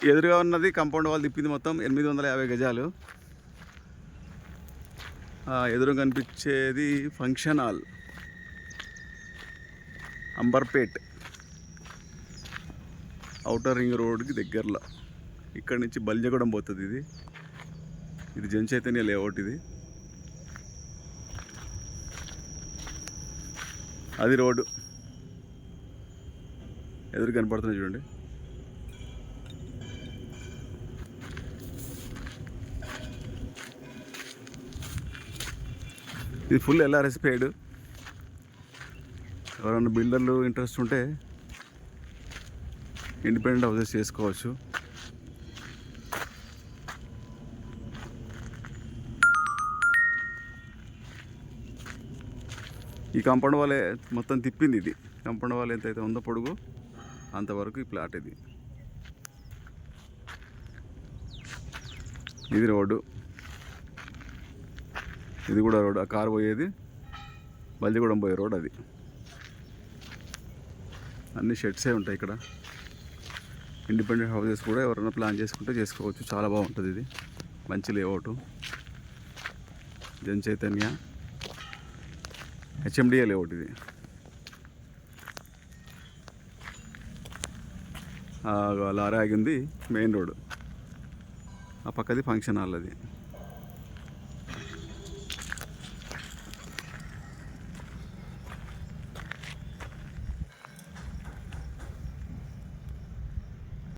ఎదురుగా ఉన్నది compound wall తిప్పింది మొత్తం 850 గజాలు. ఎదురు కనిపించేది function hall, Amberpet outer ring రోడ్కి దగ్గరలో. ఇక్కడ నుంచి బల్జగూడెం పోతుంది. ఇది జన్ చైతన్య లేఅవుట్. ఇది అది రోడ్డు ఎదురు కనపడుతుంది చూడండి. ఇది ఫుల్ ఎల్ఆర్ఎస్ పేడ్. ఎవరైనా బిల్డర్లు ఇంట్రెస్ట్ ఉంటే ఇండిపెండెంట్ హౌసెస్ చేసుకోవచ్చు. ఈ కాంపౌండ్ వాళ్ళే మొత్తం తిప్పింది. ఇది కాంపౌండ్ వాళ్ళు ఎంతైతే ఉందో పొడుగు అంతవరకు ఈ ప్లాట్. ఇది రోడ్డు, ఇది కూడా రోడ్. ఆ కారు పోయేది బల్జిగూడెం పోయే రోడ్. అది అన్ని షెడ్సే ఉంటాయి ఇక్కడ. ఇండిపెండెంట్ హౌసెస్ కూడా ఎవరైనా ప్లాన్ చేసుకుంటే చేసుకోవచ్చు. చాలా బాగుంటుంది. ఇది మంచి layout. Jan Chaitanya HMDA layout. ఇది లారీ ఆగింది మెయిన్ రోడ్. ఆ పక్కది ఫంక్షన్ హాల్. అది